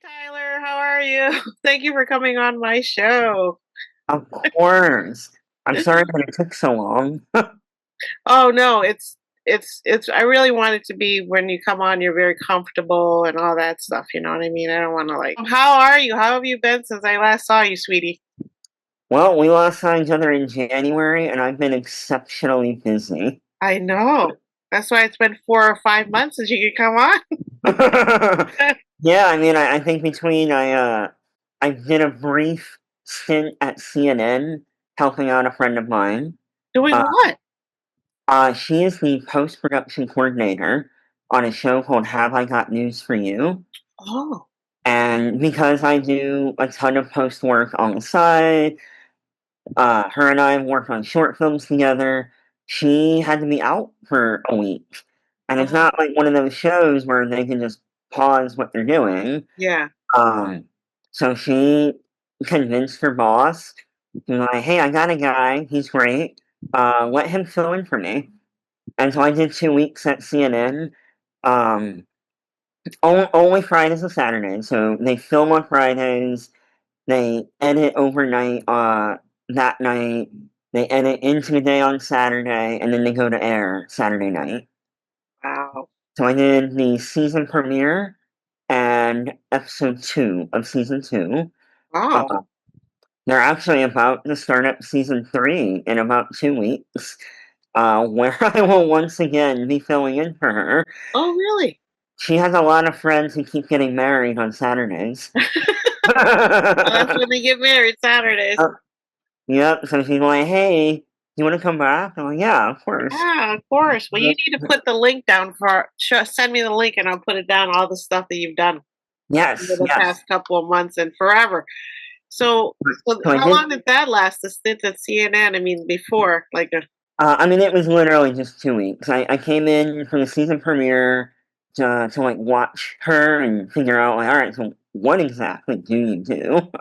Tyler, how are you? Thank you for coming on my show. Of course. I'm sorry that it took so long. Oh no, it's I really want it to be when you come on, you're very comfortable and all that stuff, you know what I mean? I don't want to like, how are you? How have you been since I last saw you, sweetie? Well, we last saw each other in January, and I've been exceptionally busy. I know. That's why it's been 4 or 5 months since you could come on. Yeah, I mean, I think between I did a brief stint at CNN helping out a friend of mine. Doing Uh, what? she is the post-production coordinator on a show called Have I Got News for You? Oh, And because I do a ton of post work on the side, her and I worked on short films together. She had to be out for a week. And it's oh, not like one of those shows where they can just pause what they're doing. yeah. Um, so she convinced her boss, like, hey, I got a guy, he's great. Let him fill in for me. And so I did 2 weeks at CNN. Um, only Fridays and Saturdays. So they film on Fridays, they edit overnight that night. They edit into the day on Saturday, and then they go to air Saturday night. Wow. So I did the season premiere and episode 2 of season 2. Uh, Wow. they're actually about to start up season 3 in about 2 weeks, where I will once again be filling in for her. Oh, really? She has a lot of friends who keep getting married on Saturdays. Oh, that's when they get married, Saturdays. Yep, so she's like, "Hey, you wanna come back?" I'm like, "Yeah, of course." Yeah, of course. Well, you need to put the link down for send me the link and I'll put it down all the stuff that you've done over Yes, the yes. past couple of months and forever. So So I how did long did that last? The stint at CNN? I mean, before like a I mean, it was literally just 2 weeks. I came in for the season premiere to, like, watch her and figure out, like, "Alright, so what exactly do you do?"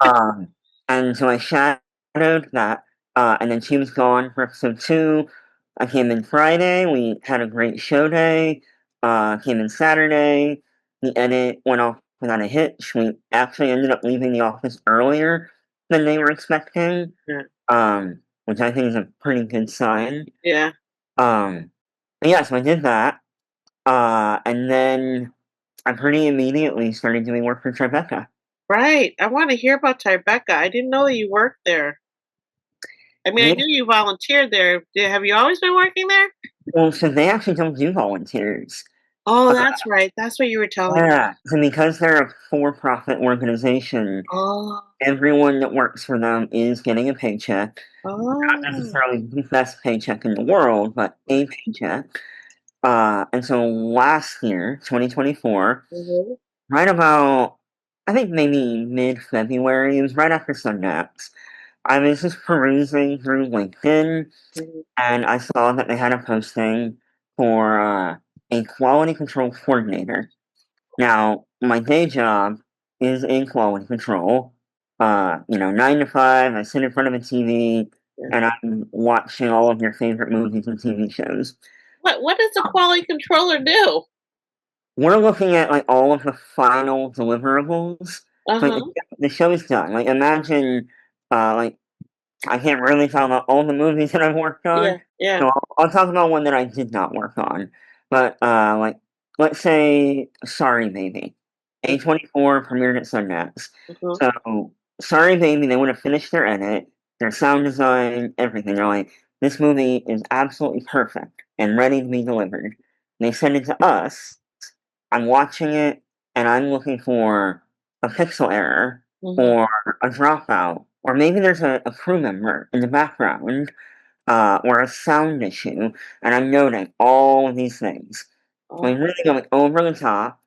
Um, and so I shadowed that, and then she was gone for episode 2. I came in Friday, we had a great show day, came in Saturday, the edit went off without a hitch. We actually ended up leaving the office earlier than they were expecting, yeah, which I think is a pretty good sign. yeah. Um, but yeah, so I did that, and then I pretty immediately started doing work for Tribeca. Right. I want to hear about Tribeca. I didn't know that you worked there. I mean, I Yeah, knew you volunteered there. Have you always been working there? well, so they actually don't do volunteers. Oh, Uh, that's right. That's what you were telling me. yeah, so because they're a for-profit organization, Oh, everyone that works for them is getting a paycheck. Not oh. necessarily the best paycheck in the world, but a paycheck. And so last year, 2024, Mhm, right about, I think maybe mid-February, it was right after Sundance. I was just perusing through LinkedIn, mhm. and I saw that they had a posting for a quality control coordinator. Now, my day job is in quality control. 9 to 5, I sit in front of a TV Yeah. and I'm watching all of your favorite movies and TV shows. What does a quality controller do? We're looking at like all of the final deliverables. Like Uh-huh. the show is done. Like imagine, like I can't really talk about all the movies that I've worked on, Yeah, yeah. so I'll talk about one that I did not work on. But like, let's say Sorry Baby, A24 premiered at Sundance. Uh-huh. So Sorry Baby, they would have finished their edit, their sound design, everything. They're like, this movie is absolutely perfect and ready to be delivered. They send it to us. I'm watching it and I'm looking for a pixel error Mhm. or a dropout, or maybe there's a crew member in the background, or a sound issue, and I'm noting all of these things. So I'm Oh, really going over the top.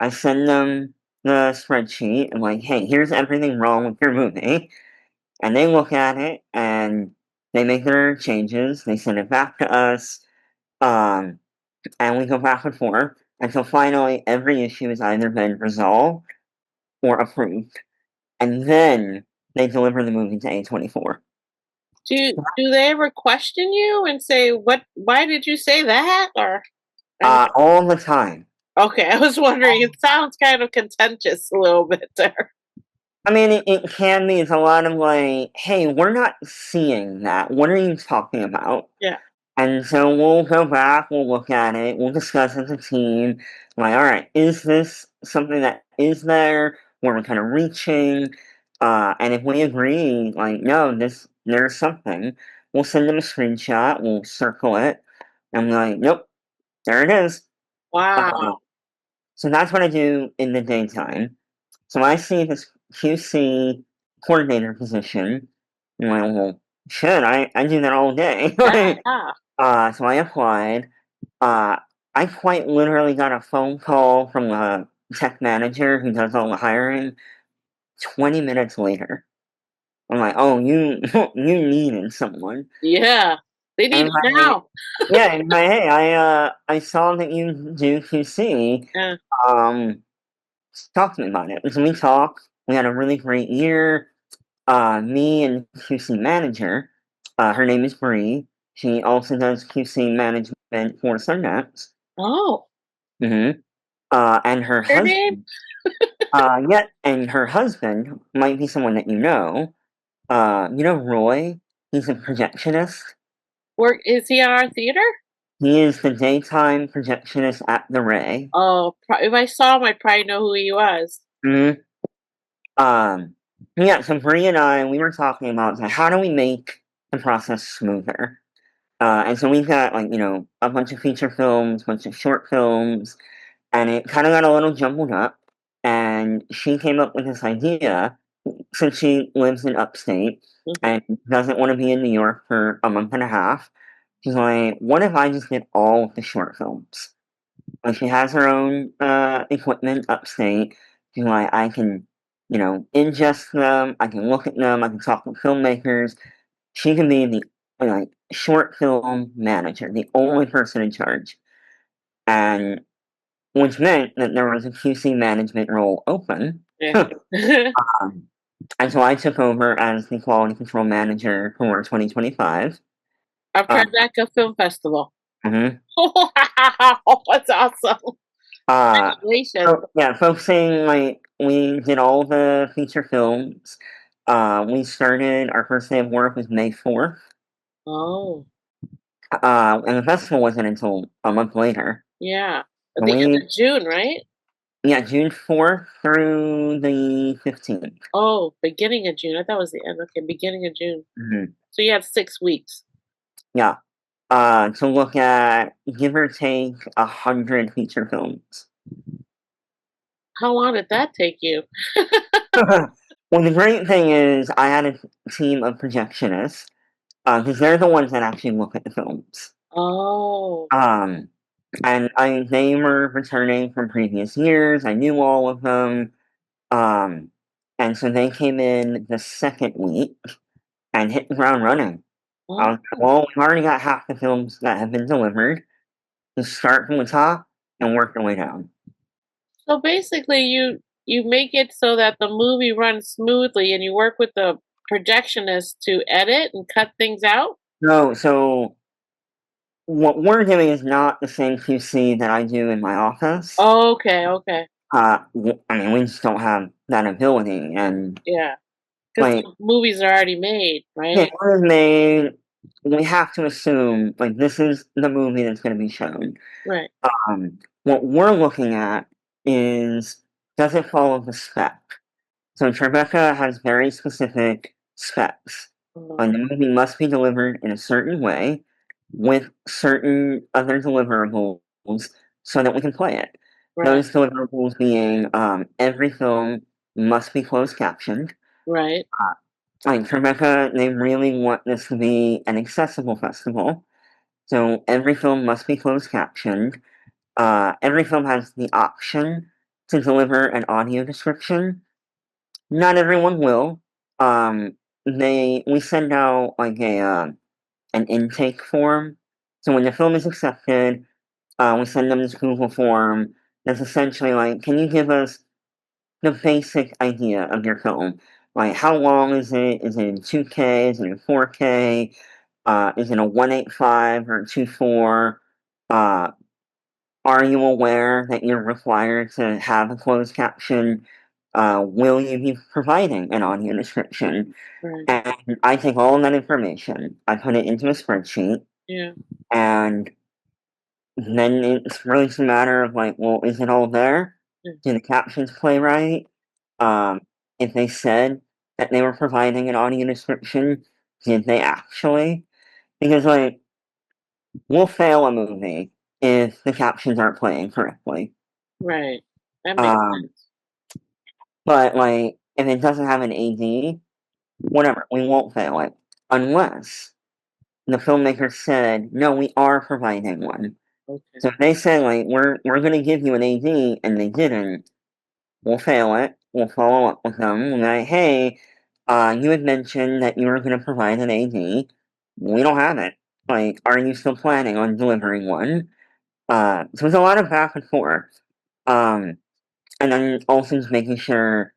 I send them the spreadsheet. I'm like, hey, here's everything wrong with your movie. And they look at it and they make their changes. They send it back to us. Um, and we go back and forth until finally every issue has either been resolved or approved. And then they deliver the movie to A24. do they ever question you and say, "What why did you say that?" Or I mean, All the time. Okay, I was wondering. It sounds kind of contentious a little bit there. I mean, it can be. It's a lot of like, hey, we're not seeing that. What are you talking about? Yeah. And so we'll go back, we'll look at it, we'll discuss as a team, like, all right, is this something that is there where we're kind of reaching? And if we agree, like, no, there's something, we'll send them a screenshot, we'll circle it, and I'm like, nope, there it is. Uh, Wow. so that's what I do in the daytime. So I see this QC coordinator position, and I'm like, well, shit, I do that all day. Like, Yeah. so I applied. Uh, I quite literally got a phone call from a tech manager who does all the hiring 20 minutes later. I'm like, oh, you you needed someone. Yeah. They need And it my now. yeah, and my hey, I saw that you do QC. Yeah. Um, talk to me about it. So we talked. We had a really great year. Me and QC manager, her name is Bree. She also does QC management for Sundance. Oh, Mhm. And her her name? husband, yeah, and her husband might be someone that you know. You know Roy? He's a projectionist. Work is he on our theater? He is the daytime projectionist at the Ray. Oh, if I saw him, I'd probably know who he was. Mhm. Um, yeah, so Bree and I, we were talking about like, how do we make the process smoother? And so we've got like, a bunch of feature films, bunch of short films, and it kind of got a little jumbled up. And she came up with this idea since she lives in upstate Mhm. and doesn't want to be in New York for a month and a half. She's like, what if I just did all of the short films? Like she has her own equipment upstate. She's like, I can, ingest them, I can look at them, I can talk to filmmakers. She can be the like short film manager, the only person in charge. And which meant that there was a QC management role open. Yeah. um, and so I took over as the quality control manager for 2025. Of Uh, Tribeca Film Festival. mhm. Wow, that's awesome. uh, Congratulations. so, yeah, focusing like we did all the feature films. We started our first day of work was May 4th. Oh, And the festival wasn't until a month later. yeah. At the end We of June, right? Yeah, June 4th through the 15th. Oh, beginning of June. I thought it was the end. Okay, beginning of June. Mhm. So you had 6 weeks. Yeah. To look at give or take 100 feature films. How long did that take you? Well, the great thing is I had a team of projectionists because they're the ones that actually look at the films. Oh, Um, and they were returning from previous years. I knew all of them. Um, and so they came in the second week and hit the ground running. I was like, oh. well, we've already got half the films that have been delivered. Just start from the top and work your way down. So basically, you make it so that the movie runs smoothly, and you work with the projectionist to edit and cut things out. No, so what we're doing is not the same QC that I do in my office. Okay, okay, I mean, we just don't have that ability. And, yeah, because like, the movies are already made, yeah, right? what is made, we have to assume, like, this is the movie that's going to be shown. Right, What we're looking at is does it follow the spec? So Tribeca has very specific specs. uh, And the movie must be delivered in a certain way with certain other deliverables so that we can play it. right, Those deliverables being every film must be closed captioned. right, Uh, like Tribeca, they really want this to be an accessible festival. So every film must be closed captioned. Every film has the option to deliver an audio description. Not everyone will. Um, we send out like an intake form. So when the film is accepted, we send them this Google form that's essentially like, can you give us the basic idea of your film? Like, how long is it? Is it in 2K? Is it in 4K? Is it a 185 or a 24? Uh, are you aware that you're required to have a closed caption? Will you be providing an audio description? Right. And I take all of that information, I put it into a spreadsheet, Yeah. and then it's really just a matter of like, well, is it all there? Yeah. Do the captions play right? Um, if they said that they were providing an audio description, did they actually? Because like, we'll fail a movie if the captions aren't playing correctly. Right. That makes Um, sense. but like, if it doesn't have an AD, whatever, we won't fail it unless the filmmaker said, "No, we are providing one." Okay. So if they say like, "We're going to give you an AD," and they didn't, we'll fail it. We'll follow up with them. We'll be like, "Hey, you had mentioned that you were going to provide an AD. We don't have it. Like, are you still planning on delivering one?" So there's a lot of back and forth. Um, and then also just making sure,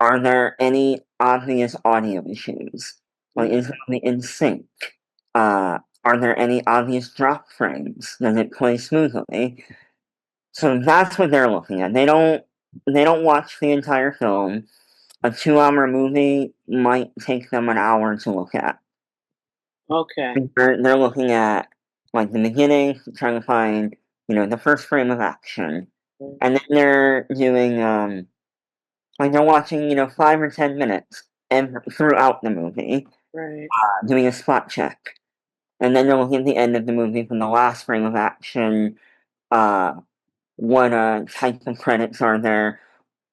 are there any obvious audio issues? Like, Mm. is it in sync? Are there any obvious drop frames? Does it play smoothly? So that's what they're looking at. They don't watch the entire film. A 2-hour movie might take them an hour to look at. Okay. They're looking at like the beginning, trying to find, the first frame of action. Right. And then they're doing like they're watching, 5 or 10 minutes throughout the movie, Right. doing a spot check. And then they're looking at the end of the movie from the last frame of action, uh, what type of credits are there.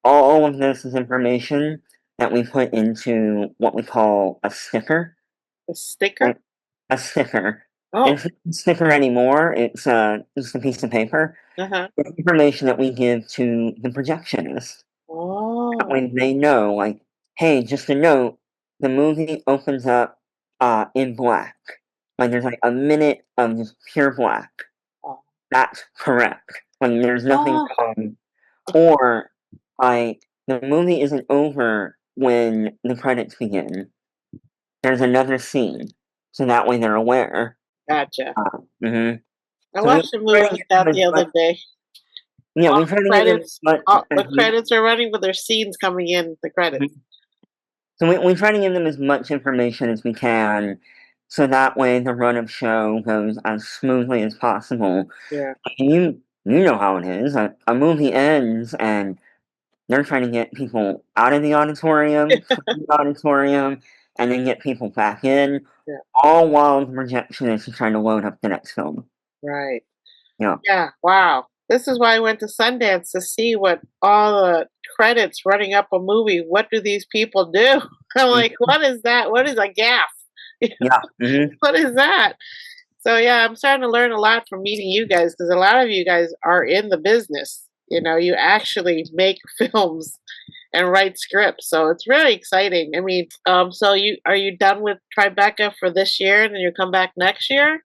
All of this is information that we put into what we call a sticker. A sticker? Like, a sticker. Oh. It's not a sticker anymore, it's just a piece of paper. Uh-huh. It's information that we give to the projectionist. That Oh. way they know, like, hey, just a note, the movie opens up in black. Like there's like a minute of just pure black. Oh. That's correct. Like there's nothing Oh. wrong. Or like the movie isn't over when the credits begin. There's another scene. So that way they're aware. Gotcha. Mm-hmm. I So we watched a try movie to like give them that as the other much, day. yeah, All we try the to give them as credits, much all as the we credits are running with their scenes coming in. The credits. mhm. So we try to give them as much information as we can, so that way the run of show goes as smoothly as possible. Yeah. You know how it is. A movie ends and they're trying to get people out of the auditorium, from the auditorium, and then get people back in, Yeah. all while the projectionist is trying to load up the next film. Right. Yeah. Yeah. Wow. This is why I went to Sundance to see what all the credits running up a movie. What do these people do? I'm like, Mhm. what is that? What is a gaff? Yeah. Hmm. What is that? So yeah, I'm starting to learn a lot from meeting you guys because a lot of you guys are in the business. You actually make films and write scripts. So it's really exciting. I mean, so are you done with Tribeca for this year and then you come back next year?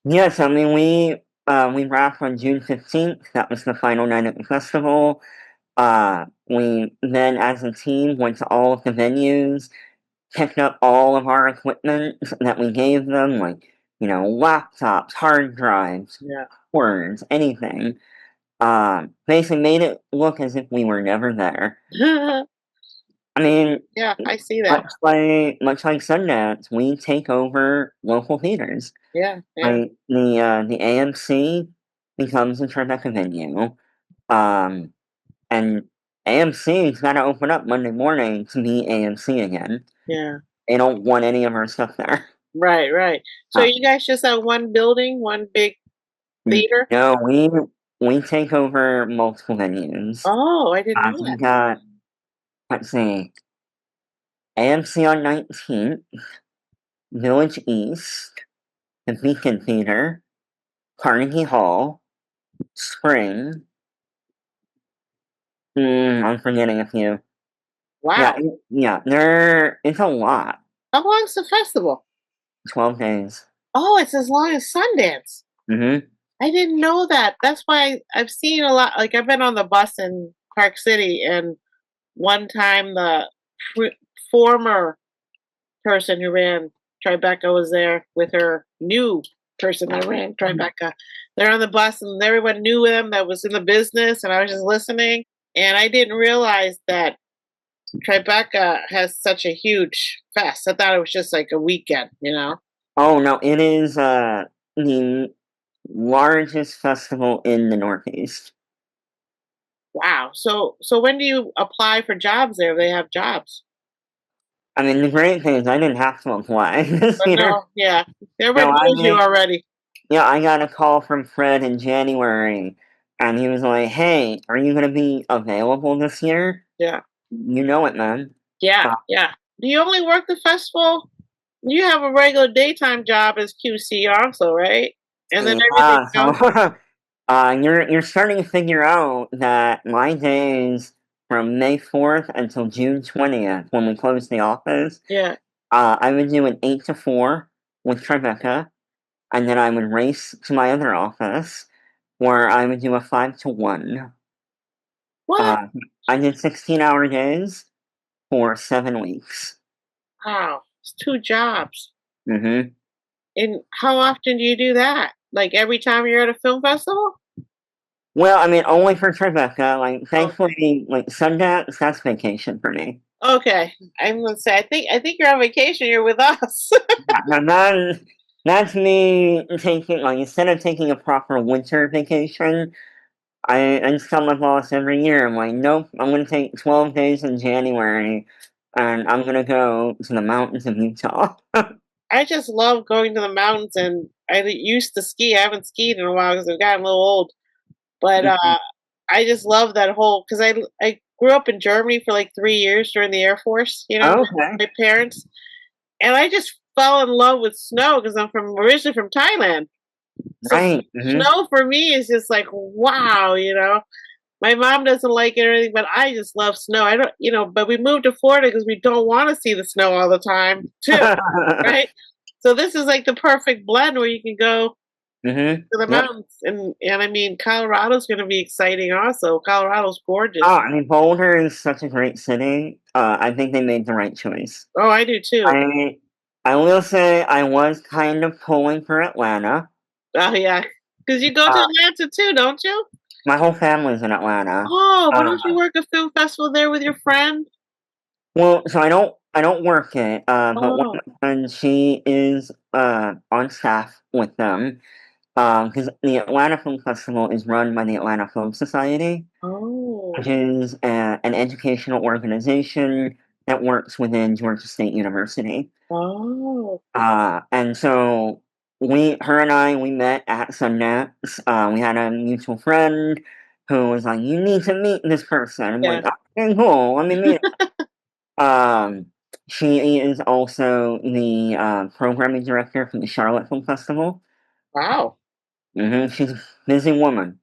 Yes, I mean we wrapped on June 15th. That was the final night at the festival. We then, as a team, went to all of the venues, picked up all of our equipment that we gave them, like, laptops, hard drives, Yeah. cords, anything. Basically made it look as if we were never there. I mean, Yeah, I see that. much like Sundance, we take over local theaters. Yeah, yeah, Like the AMC becomes a Tribeca venue. Um, and AMC's got to open up Monday morning to be AMC again. yeah. They don't want any of our stuff there. Right, right. So Uh, you guys just have one building, one big theater? no, we take over multiple venues. Oh, I didn't know So we that. got, let's see, AMC on 19th, Village East, the Beacon Theater, Carnegie Hall, Spring. I'm forgetting a few. Yeah, Wow. yeah, it's a lot. How long's the festival? 12 days. Oh, it's as long as Sundance. Mm-hmm. I didn't know that. That's why I've seen a lot. Like I've been on the bus in Park City, and one time the former person who ran Tribeca was there with her new person that ran Tribeca. They're on the bus, and everyone knew them that was in the business, and I was just listening. And I didn't realize that Tribeca has such a huge fest. I thought it was just like a weekend, you know? Oh no, it is the largest festival in the Northeast. Wow. So when do you apply for jobs there? They have jobs. I mean, the great thing is I didn't have to apply this But year. no, yeah. Everyone No, knows you already. I got a call from Fred in January, and he was like, "Hey, are you gonna be available this year?" Yeah. You know it, man. Yeah, Uh, yeah. Do you only work the festival? You have a regular daytime job as QC also, right? And then everything yeah, else. so you're starting to figure out that my days from May 4th until June 20th, when we close the office, Yeah. I would do an 8 to 4 with Tribeca, and then I would race to my other office where I would do a 5 to 1. What? Uh, I did 16-hour days for 7 weeks. Wow. It's two jobs. Hmm. And how often do you do that? Like every time you're at a film festival? Well, I mean, only for Tribeca. Like, Okay. thankfully, like Sundance, that's vacation for me. Okay. I'm gonna say I think you're on vacation, you're with us. Now, that's me taking, like, instead of taking a proper winter vacation, I just tell my boss every year, I'm like, nope, I'm going to take 12 days in January and I'm going to go to the mountains of Utah. I just love going to the mountains, and I used to ski. I haven't skied in a while because I've gotten a little old. But Mhm. I just love that whole because I grew up in Germany for like 3 years during the Air Force. You know, Okay. my parents, and I just fell in love with snow because I'm from originally from Thailand. So Right. Hmm. snow for me is just like wow. You know, my mom doesn't like it or anything, but I just love snow. I don't, you know, but we moved to Florida because we don't want to see the snow all the time too, right? So this is like the perfect blend where you can go Hmm. to the Yep. mountains, and I mean Colorado's going to be exciting also. Colorado's Oh, gorgeous. I mean, Boulder is such a great city. I think they made the right choice. Oh, I do too. I I will say I was kind of pulling for Atlanta. Oh yeah, because you go to Uh, Atlanta too, don't you? my whole family's in Atlanta. Oh, but Uh, don't you work a film festival there with your friend? well, so I don't work it, but one Oh, of my friends, she is on staff with them. Because the Atlanta Film Festival is run by the Atlanta Film Society, which oh, is an educational organization that works within Georgia State University. oh, And so her and I, we met at Sundance. We had a mutual friend who was like, "You need to meet this person." I'm yeah. like, "Okay, cool. Let me meet." Um, she is also the programming director for the Charlotte Film Festival. Wow. She's a busy woman.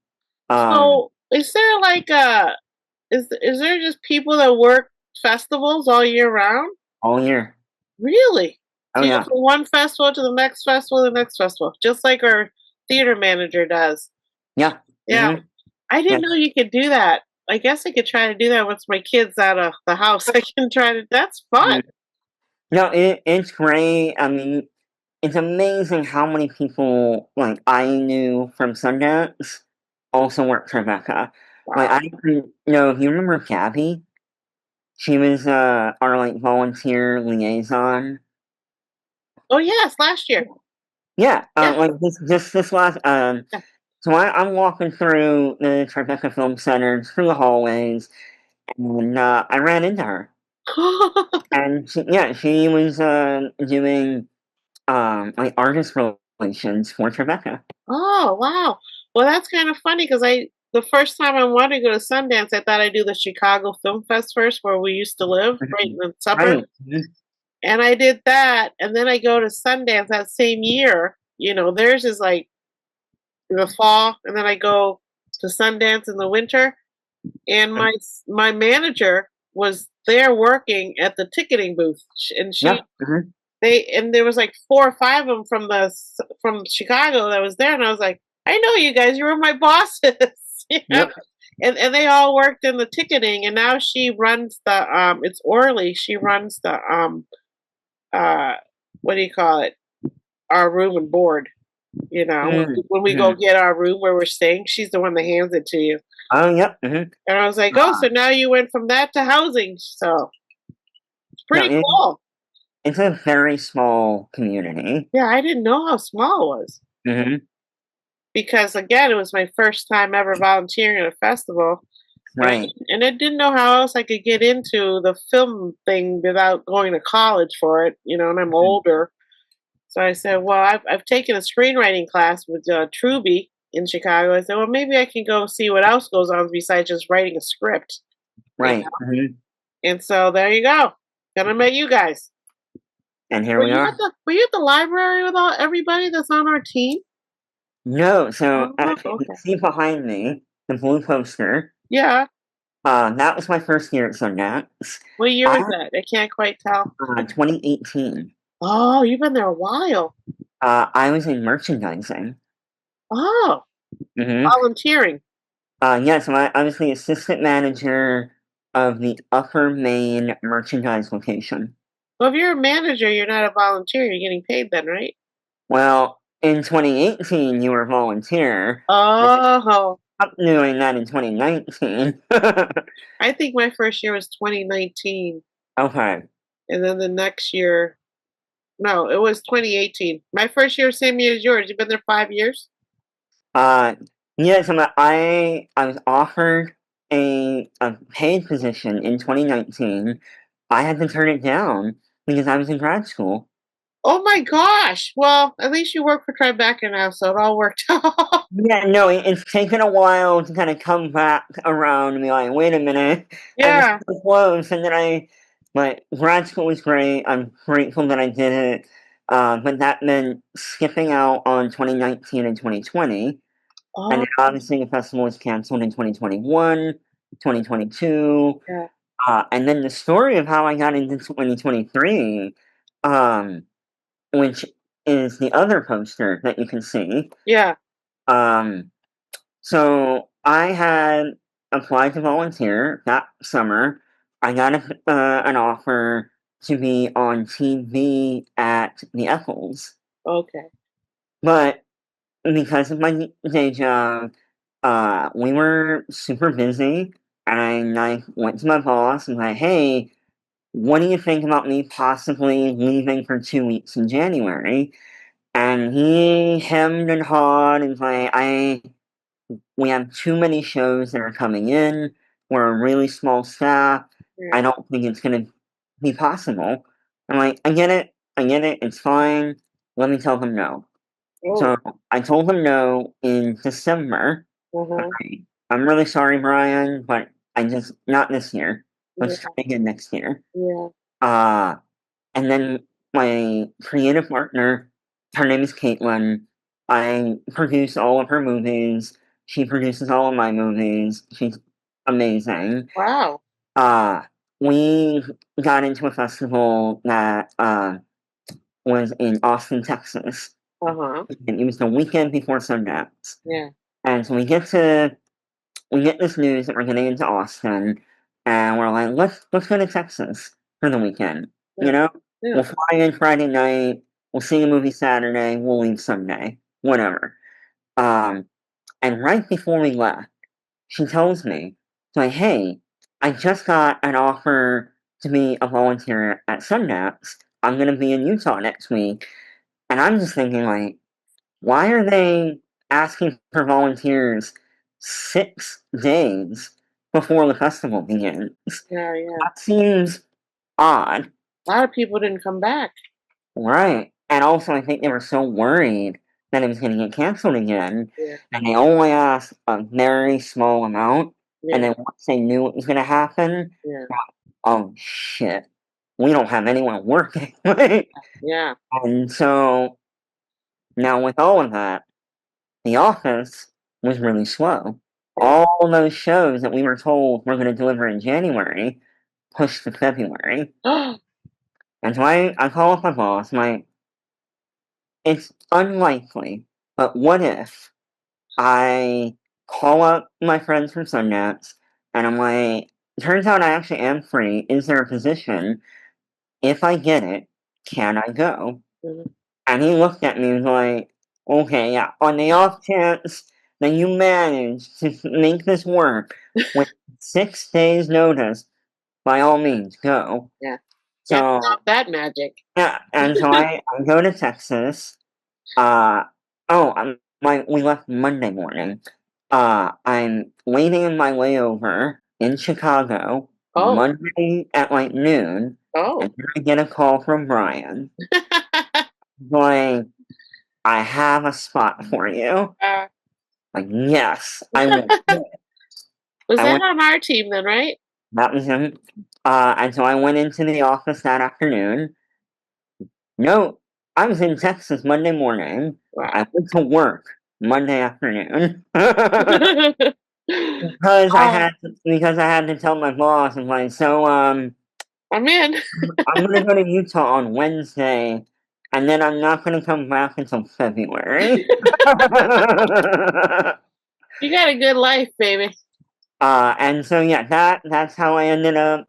Um, So, is there like is there just people that work festivals all year round? all year. Really? Oh So you go yeah. from one festival to the next festival, the next festival, just like our theater manager does. Yeah. Yeah, Hmm. I Yeah. didn't know you could do that. I guess I could try to do that once my kid's out of the house. I can try to. That's fun. Mhm. No, it's great. I mean, it's amazing how many people like I knew from Sundance also work for Becca. Like Wow. I didn't know if you remember Gabby. She was our like volunteer liaison. Oh yes, last year. Yeah, Yeah, like this last yeah. so I'm walking through the Tribeca Film Center through the hallways, and I ran into her, and she was doing like artist relations for Tribeca. Oh wow. Well, that's kind of funny because I the first time I wanted to go to Sundance, I thought I'd do the Chicago Film Fest first, where we used to live, right in Mhm. the suburbs. Right. Mhm. And I did that, and then I go to Sundance that same year. You know, theirs is like in the fall, and then I go to Sundance in the winter. And my manager was there working at the ticketing booth, and Yeah. Mhm. there was like 4 or 5 of them from Chicago that was there, and I was like, I know you guys, you were my bosses, you know. Yep. And they all worked in the ticketing, and now she runs the it's Orly. She runs the uh what do you call it? Our room and board. You know, Mm, when we go mhm. get our room where we're staying, she's the one that hands it to you. Oh, yep. Mhm. And I was like, oh, so now you went from that to housing. So it's No, pretty cool. it's a very small community. Yeah, I didn't know how small it was Mhm. because, again, it was my first time ever volunteering at a festival. And I, Right. and I didn't know how else I could get into the film thing without going to college for it, and I'm Mhm. older. So I said, well, I've taken a screenwriting class with Truby in Chicago. I said, well, maybe I can go see what else goes on besides just writing a script, you Right. know? Mhm. And so there you go. Then I met you guys. And here Were we you at are. the library with all everybody that's on our team? No, so Oh, actually, you okay. see behind me the blue poster. Yeah. That was my first year at Sundance. What year I was that? I can't quite tell. 2018. Oh, you've been there a while. I was in merchandising. Oh, Mhm. volunteering. Yeah, so I was the assistant manager of the Upper Main merchandise location. Well, if you're a manager, you're not a volunteer. You're getting paid then, right? Well, in 2018, you were a volunteer. I Oh, stopped doing that in 2019. I think my first year was 2019, Okay. and then the next year, no, it was 2018. My first year, same year as yours. You've been there 5 years. Uh, yes, I was offered a paid position in 2019. I had to turn it down because I was in grad school. Oh my gosh! Well, at least you work for Tribeca now, so it all worked out. Yeah, no, it's taken a while to kind of come back around and be like, wait a minute, I was Yeah. so close, and then my grad school was great. I'm grateful that I did it, but that meant skipping out on 2019 and 2020, and Oh, then obviously the festival was canceled in 2021, 2022, yeah. and then the story of how I got into 2023, um, which is the other poster that you can see. Yeah. Um, so I had applied to volunteer that summer. I got an offer to be on TV at the Eccles, Okay. but because of my day job, we were super busy, and I went to my boss and like, "Hey, what do you think about me possibly leaving for 2 weeks in January?" And he hemmed and hawed and was like, we have too many shows that are coming in. We're a really small staff. Yeah. I don't think it's going to be possible." I'm like, I get it. I get it. It's fine. Let me tell him no. Oh. So I told him no in December. Uh-huh. Okay, I'm really sorry, Brian, but I just, not this year. Let's try Yeah. again next year. Yeah. Uh, and then my creative partner, her name is Caitlin. I produce all of her movies. She produces all of my movies. She's amazing. Wow. Uh, we got into a festival that was in Austin, Texas. Uh-huh. And it was the weekend before Sundance. Yeah. And so we get this news that we're getting into Austin, and we're like, let's go to Texas for the weekend. Yeah. You know, Yeah. we'll fly in Friday night, we'll see a movie Saturday, we'll leave Sunday, whatever. Um, and right before we left, she tells me, like, hey, I just got an offer to be a volunteer at Sundance. I'm gonna be in Utah next week, and I'm just thinking like, why are they asking for volunteers 6 days before the festival begins? Yeah. Yeah. That seems odd, A lot of people didn't come back. right? And also, I think they were so worried that it was going to get canceled again, Yeah. and they only asked a very small amount. And Yeah. then once they knew it was going to happen, Yeah. oh shit, we don't have anyone working. Yeah. And so now, with all of that, The Office was really slow. Yeah. All those shows that we were told were going to deliver in January pushed to February. And so I call up my boss, I'm like, it's unlikely, but what if I call up my friends from Sundance and I'm like, turns out I actually am free. Is there a position? If I get it, can I go? Mhm. And he looked at me and was like, Okay, yeah. On the off chance that you manage to make this work with 6 days' notice, by all means, go. Yeah. You have to So, have that magic. yeah, and so I go to Texas. Uh, we left Monday morning. I'm waiting in my layover in Chicago Oh, Monday at like noon, oh. and then I get a call from Brian going, "I have a spot for you." Uh, Like, yes, I went. was I that went. on our team then, right? That was him. And so I went into the office that afternoon. No, I was in Texas Monday morning. Wow. I went to work Monday afternoon because Oh, I had to tell my boss. I'm like, so I'm in. I'm gonna go to Utah on Wednesday, and then I'm not gonna come back until February. You got a good life, baby. And so yeah, that's how I ended up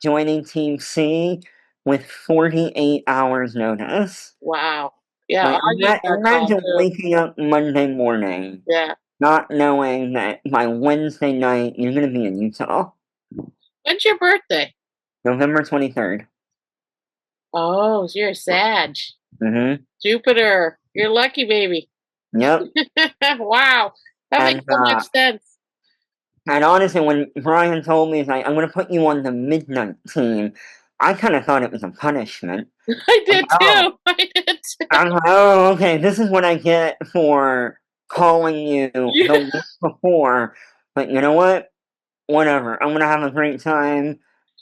joining Team C with 48 hours notice. Wow. Yeah, Like, Augie got called imagine too. waking up Monday morning, Yeah. not knowing that by Wednesday night you're gonna be in Utah. When's your birthday? November 23rd. Oh, so you're a Sag. Mhm. Jupiter. You're lucky, baby. Yep. Wow. That makes And, so much sense. and honestly, when Brian told me, he's like, "I'm gonna put you on the midnight team," I kinda thought it was a punishment. I Like, did oh. too. I did too. I'm like, "Oh, okay, this is what I get for calling you Yeah. the week before." But you know what? Whatever, I'm gonna have a great time.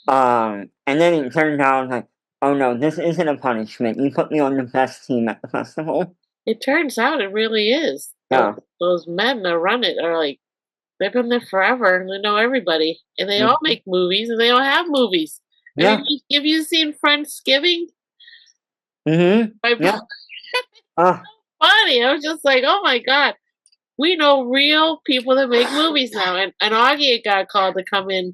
And then it turned out like, oh no, this isn't a punishment. You put me on the best team at the festival. It turns out it really is. Yeah. Those men that run it are like, they've been there forever and they know everybody. And they all Mhm. make movies and they all have movies. I mean, Yeah. have you seen Friendsgiving? Mhm. My Yeah. Oh, funny. I was just like, oh my God. We know real people that make movies now. And Augie got called to come in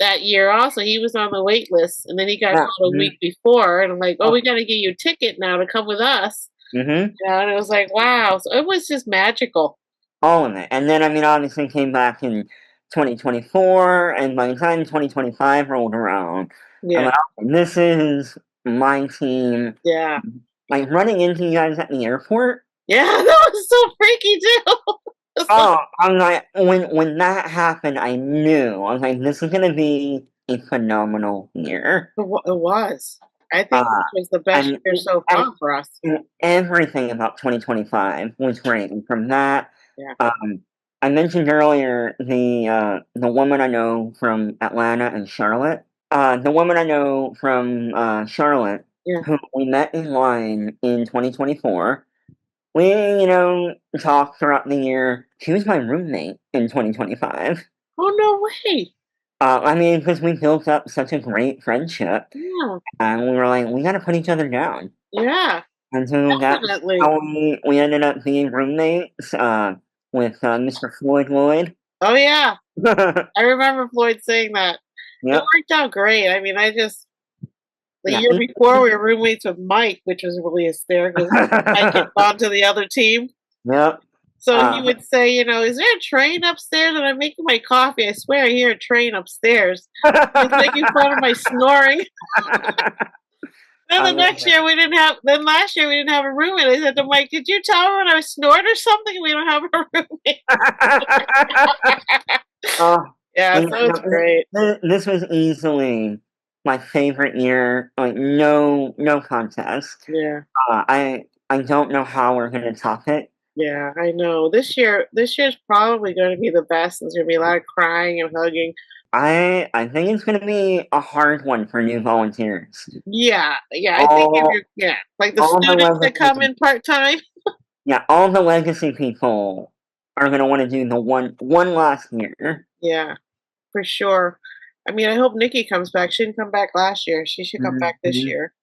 that year also. He was on the wait list and then he got yeah. called a Mhm. week before. And I'm like, oh, Oh. we got to get you a ticket now to come with us. Mhm. And it was like, wow. So it was just magical. All of it. And then I mean, obviously came back in 2024, and by the time 2025 rolled around, I'm Yeah. like, "Okay, this is my team." Yeah. Like running into you guys at the airport. Yeah. That was so freaky too. Oh, I'm like, when that happened, I knew. I was like, this is gonna be a phenomenal year. It was. I think Uh, this was the best and year so and, far for us. and everything about 2025 was great. And from that, Yeah. um, I mentioned earlier the woman I know from Atlanta and Charlotte. The woman I know from Charlotte, Yeah. who we met in line in 2024. We, talked throughout the year. She was my roommate in 2025. Oh, no way. I mean, because we built up such a great friendship, Yeah. and we were like, we gotta put each other down. Yeah. And so that's Definitely. how we ended up being roommates with Mr. Floyd Lloyd. Oh, yeah. I remember Floyd saying that. It Yep. worked out great. I mean, the Yeah. year before we were roommates with Mike, which was really hysterical. Mike had gone to the other team. Yep. So he Uh, would say, is there a train upstairs? And I'm making my coffee. I swear I hear a train upstairs. He's making fun of my snoring. Then I the love next year we didn't have. Then last year we didn't have a roommate. I said to Mike, "Did you tell her when I snored or something? We don't have a roommate." it. Oh, Yeah, and, so it's great. this was easily my favorite year. Like no contest. Yeah, I don't know how we're gonna top it. yeah, I know. This year's probably going to be the best. There's going to be a lot of crying and hugging. I think it's gonna be a hard one for new volunteers. Yeah, yeah. I think if All you're like the all the students that come legacy in part time. yeah, all the legacy people are gonna want to do the one last year. Yeah, for sure. I mean, I hope Nikki comes back. She didn't come back last year. She should come back this Mhm. year.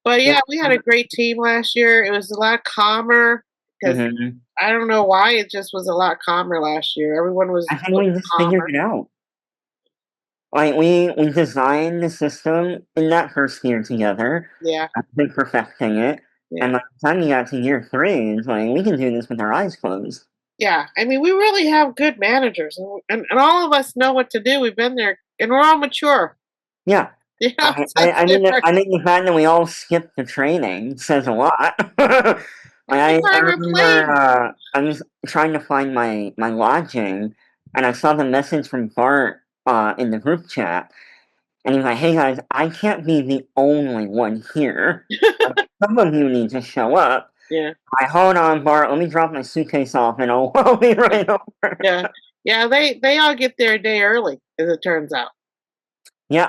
But Yeah. yeah, we had a great team last year. It was a lot calmer because Mhm. I don't know why it just was a lot calmer last year. Everyone I was think we just figured calmer. it out. Like we designed the system in that first year together. Yeah, I've been perfecting it. Yeah. And by the time you got to year 3, it's like, we can do this with our eyes closed. Yeah. I mean, we really have good managers, and all of us know what to do. We've been there, and we're all mature. Yeah. You know, I so I it's I mean the different. I mean the fact that we all skipped the training says a lot. I think I we're remember, playing. I was trying to find my lodging, and I saw the message from Bart, in the group chat, and he's like, "Hey, guys, I can't be the only one here. Like, some of you need to show up." Yeah. "Hold on, Bart, let me drop my suitcase off, and I'll I'll be right over." Yeah. Yeah. They all get there a day early, as it turns out. Yeah,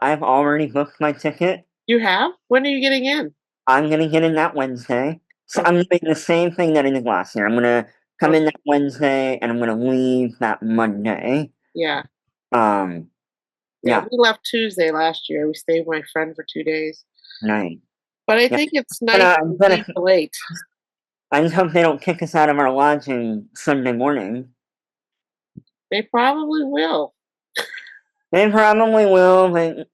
I've already booked my ticket. You have? When are you getting in? I'm gonna get in that Wednesday. So Oh, I'm doing the same thing that I did last year. I'm gonna come in okay. that Wednesday and I'm gonna leave that Monday. Yeah. Um, Yeah. yeah, We left Tuesday last year. We stayed with my friend for 2 days. nice. But I Yeah, think it's but nice to leave late. I just hope they don't kick us out of our lodging Sunday morning. They probably will. They probably will, but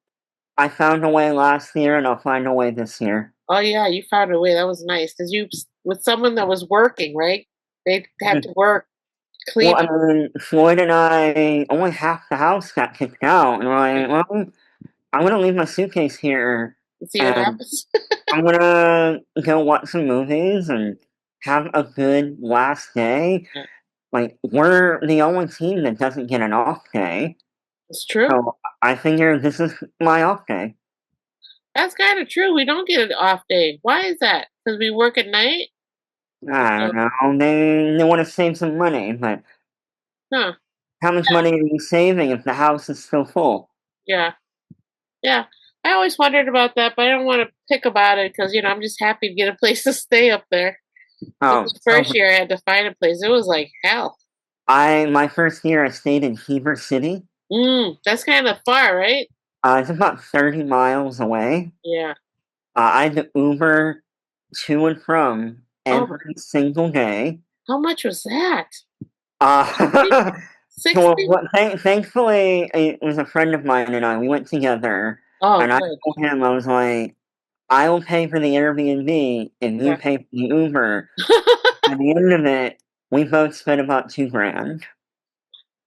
I found a way last year and I'll find a way this year. Oh yeah, you found a way. That was nice. Cause you with someone that was working, right? They had to work Well, I cleaning mean, Floyd and I, only half the house got kicked out, and we're like, well, I'm gonna leave my suitcase here, and see what and happens. I'm gonna go watch some movies and have a good last day. Yeah, Like, we're the only team that doesn't get an off day, it's true. so I figure this is my off day. That's kind of true. We don't get an off day. Why is that? Because we work at night. I So, don't know. They want to save some money, but huh? how much money are you saving if the house is still full? Yeah, yeah. I always wondered about that, but I don't want to pick about it because I'm just happy to get a place to stay up there. This Oh, was the so first year I had to find a place. It was like hell. my first year I stayed in Heber City. That's kind of far, right? It's about 30 miles away. Yeah. I had to Uber to and from Oh my, every single day. how much was that? Uh, 60? well, 60? thankfully, it was a friend of mine and I. We went together, Oh, and I good. told him, I was like, "I will pay for the Airbnb, and you Yeah. pay for the Uber." At the end of it, we both spent about 2 grand.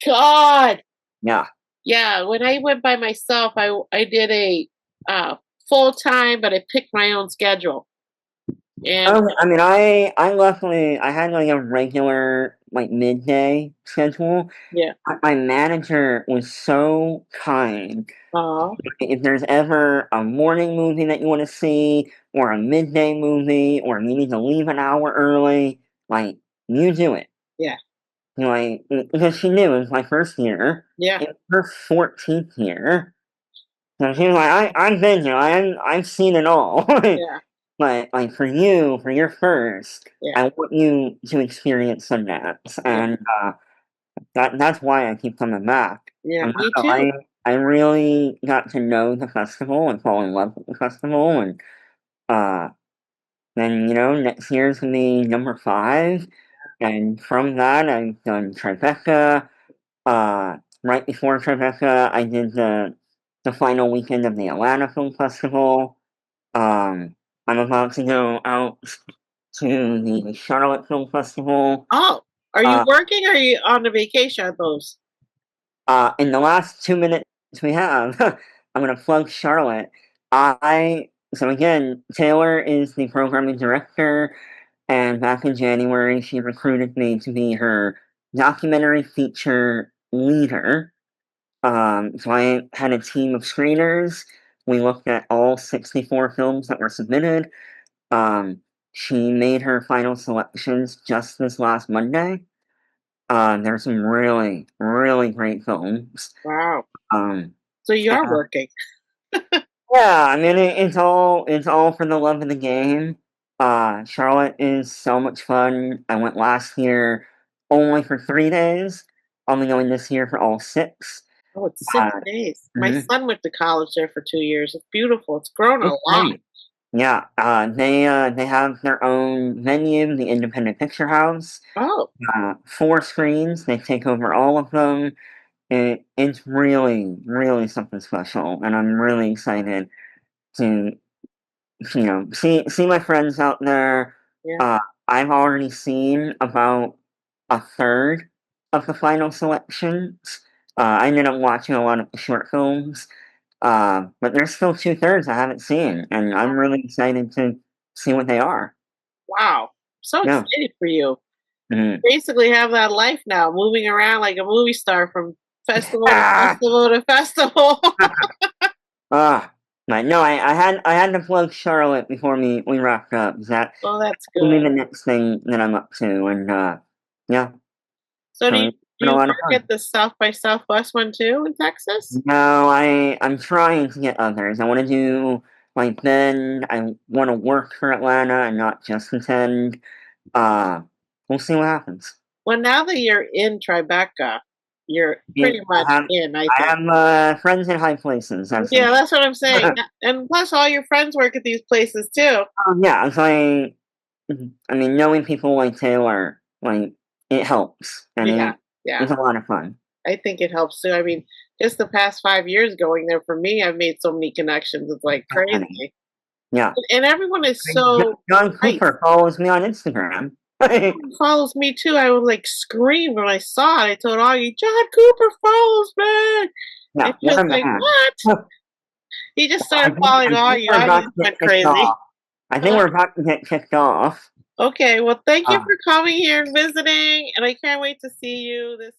God. Yeah. Yeah, when I went by myself, I did a full time, but I picked my own schedule. And Oh, I mean, I luckily I had like a regular like midday schedule. yeah. My manager was so kind. Oh, If there's ever a morning movie that you want to see, or a midday movie, or you need to leave an hour early, like, you do it. yeah. Like, because she knew it was my first year. Yeah. It was her 14th year. So she was like, I've been here. I've seen it all. Yeah. But, like, for you, for your first, Yeah. I want you to experience Sundance. Yeah. And that's why I keep coming back. Yeah. And Me I too. I really got to know the festival and fall in love with the festival, and uh, then next year's gonna be number 5, and from that I've done Tribeca. Right before Tribeca, I did the final weekend of the Atlanta Film Festival. I'm about to go out to the Charlotte Film Festival. Oh, are you Uh, working or are you on a vacation on those? In the last 2 minutes we have, I'm going to plug Charlotte. So again, Taylor is the programming director, and back in January, she recruited me to be her documentary feature leader. So I had a team of screeners. We looked at all 64 films that were submitted. Um, she made her final selections just this last Monday. There's some really, really great films. Wow. Um, So you are uh, working. yeah, I mean it's all for the love of the game. Charlotte is so much fun. I went last year only for 3 days. I'll be going this year for all 6. Oh, it's Uh, 6 days. My mhm. son went to college there for 2 years. It's beautiful. It's grown a It's lot. great. Yeah, they have their own venue, the Independent Picture House. Oh, 4 screens. They take over all of them. It's really, really something special, and I'm really excited to see my friends out there. Yeah. Uh, I've already seen about a third of the final selections. I ended up watching a lot of the short films, but there's still 2/3 I haven't seen, and I'm really excited to see what they are. Wow. So Yeah. excited for you. Mhm. Basically have that life now, moving around like a movie star from festival to Ah! festival to festival. Ah, but no, I had to plug Charlotte before we wrapped up. That Oh, that's will be good. the next thing that I'm up to, and yeah, So so it's do been a you lot of work fun. at the South by Southwest one too in Texas? No, I'm trying to get others. I want to do like Bend. I want to work for Atlanta and not just attend. Uh, we'll see what happens. Well, now that you're in Tribeca, you're Yeah, pretty much in, I I think. have friends in high places. That's Yeah, like, that's what I'm saying. And plus, all your friends work at these places too. yeah, it's like I mean, knowing people like Taylor, like it helps, and Yeah, yeah. it's a lot of fun. I think it helps too. I mean, just the past 5 years going there for me, I've made so many connections. It's like Definitely. crazy. Yeah. And everyone is I mean, so John nice. Cooper follows me on Instagram. Follows me too. I would like scream when I saw it. I told Augie, John Cooper follows me. And Yeah, she what was a like, man. what? He just I started think following I think Augie. we're Augie about just to get went kicked crazy. off. I think Uh, we're about to get kicked off. okay, well, thank you Uh, for coming here and visiting. And I can't wait to see you this